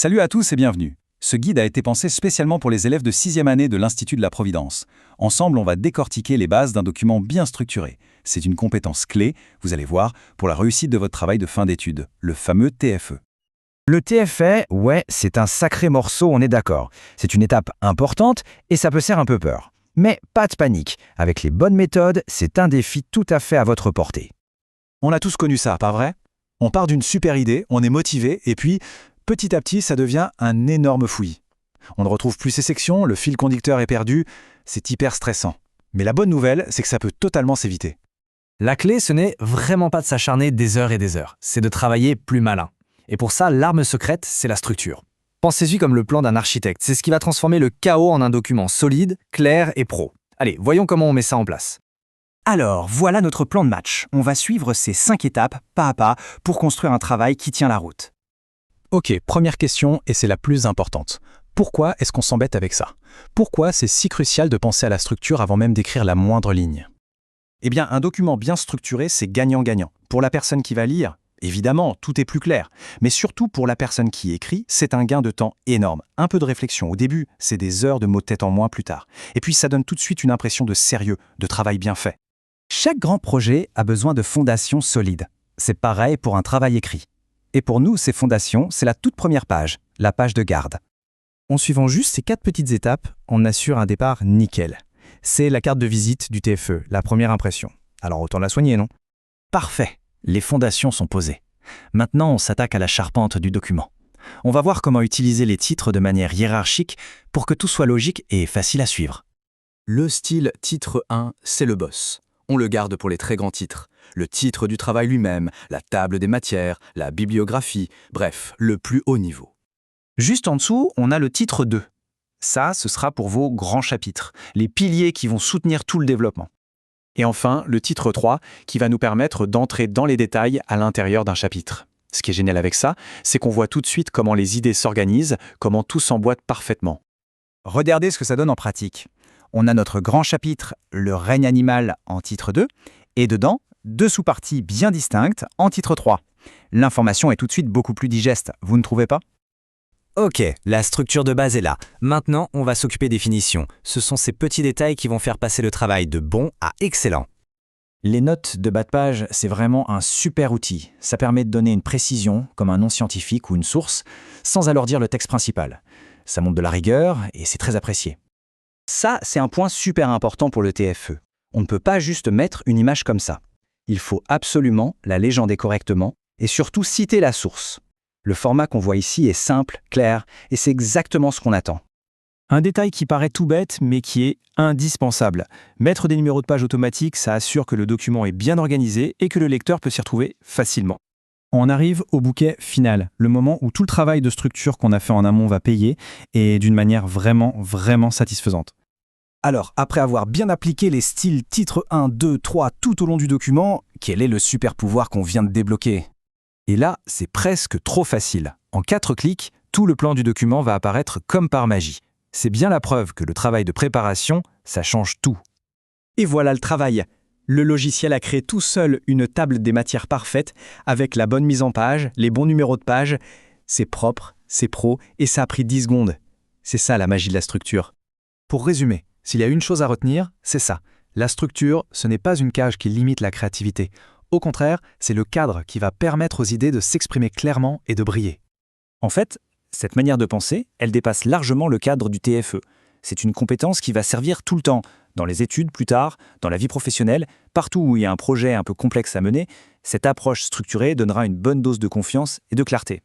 Salut à tous et bienvenue. Ce guide a été pensé spécialement pour les élèves de 6e année de l'Institut de la Providence. Ensemble, on va décortiquer les bases d'un document bien structuré. C'est une compétence clé, vous allez voir, pour la réussite de votre travail de fin d'études, le fameux TFE. Le TFE, ouais, c'est un sacré morceau, on est d'accord. C'est une étape importante et ça peut faire un peu peur. Mais pas de panique, avec les bonnes méthodes, c'est un défi tout à fait à votre portée. On a tous connu ça, pas vrai? On part d'une super idée, on est motivé, et puis, petit à petit, ça devient un énorme fouillis. On ne retrouve plus ses sections, le fil conducteur est perdu, c'est hyper stressant. Mais la bonne nouvelle, c'est que ça peut totalement s'éviter. La clé, ce n'est vraiment pas de s'acharner des heures et des heures, c'est de travailler plus malin. Et pour ça, l'arme secrète, c'est la structure. Pensez-y comme le plan d'un architecte, c'est ce qui va transformer le chaos en un document solide, clair et pro. Allez, voyons comment on met ça en place. Alors, voilà notre plan de match. On va suivre ces 5 étapes, pas à pas, pour construire un travail qui tient la route. Ok, première question, et c'est la plus importante. Pourquoi est-ce qu'on s'embête avec ça? Pourquoi c'est si crucial de penser à la structure avant même d'écrire la moindre ligne? Eh bien, un document bien structuré, c'est gagnant-gagnant. Pour la personne qui va lire, évidemment, tout est plus clair. Mais surtout pour la personne qui écrit, c'est un gain de temps énorme. Un peu de réflexion au début, c'est des heures de mots de tête en moins plus tard. Et puis ça donne tout de suite une impression de sérieux, de travail bien fait. Chaque grand projet a besoin de fondations solides. C'est pareil pour un travail écrit. Et pour nous, ces fondations, c'est la toute première page, la page de garde. En suivant juste ces 4 petites étapes, on assure un départ nickel. C'est la carte de visite du TFE, la première impression. Alors autant la soigner, non? Parfait, les fondations sont posées. Maintenant, on s'attaque à la charpente du document. On va voir comment utiliser les titres de manière hiérarchique pour que tout soit logique et facile à suivre. Le style titre 1, c'est le boss. On le garde pour les très grands titres. Le titre du travail lui-même, la table des matières, la bibliographie, bref, le plus haut niveau. Juste en dessous, on a le titre 2. Ça, ce sera pour vos grands chapitres, les piliers qui vont soutenir tout le développement. Et enfin, le titre 3, qui va nous permettre d'entrer dans les détails à l'intérieur d'un chapitre. Ce qui est génial avec ça, c'est qu'on voit tout de suite comment les idées s'organisent, comment tout s'emboîte parfaitement. Regardez ce que ça donne en pratique. On a notre grand chapitre, le règne animal, en titre 2, et dedans, 2 sous-parties bien distinctes en titre 3. L'information est tout de suite beaucoup plus digeste, vous ne trouvez pas? Ok, la structure de base est là. Maintenant, on va s'occuper des finitions. Ce sont ces petits détails qui vont faire passer le travail de bon à excellent. Les notes de bas de page, c'est vraiment un super outil. Ça permet de donner une précision, comme un nom scientifique ou une source, sans alourdir le texte principal. Ça montre de la rigueur et c'est très apprécié. Ça, c'est un point super important pour le TFE. On ne peut pas juste mettre une image comme ça. Il faut absolument la légender correctement et surtout citer la source. Le format qu'on voit ici est simple, clair, et c'est exactement ce qu'on attend. Un détail qui paraît tout bête, mais qui est indispensable. Mettre des numéros de page automatiques, ça assure que le document est bien organisé et que le lecteur peut s'y retrouver facilement. On arrive au bouquet final, le moment où tout le travail de structure qu'on a fait en amont va payer, et d'une manière vraiment satisfaisante. Alors, après avoir bien appliqué les styles titre 1, 2, 3 tout au long du document, quel est le super pouvoir qu'on vient de débloquer? Et là, c'est presque trop facile. En 4 clics, tout le plan du document va apparaître comme par magie. C'est bien la preuve que le travail de préparation, ça change tout. Et voilà le travail. Le logiciel a créé tout seul une table des matières parfaite avec la bonne mise en page, les bons numéros de page. C'est propre, c'est pro et ça a pris 10 secondes. C'est ça la magie de la structure. Pour résumer, s'il y a une chose à retenir, c'est ça. La structure, ce n'est pas une cage qui limite la créativité. Au contraire, c'est le cadre qui va permettre aux idées de s'exprimer clairement et de briller. En fait, cette manière de penser, elle dépasse largement le cadre du TFE. C'est une compétence qui va servir tout le temps, dans les études plus tard, dans la vie professionnelle, partout où il y a un projet un peu complexe à mener, cette approche structurée donnera une bonne dose de confiance et de clarté.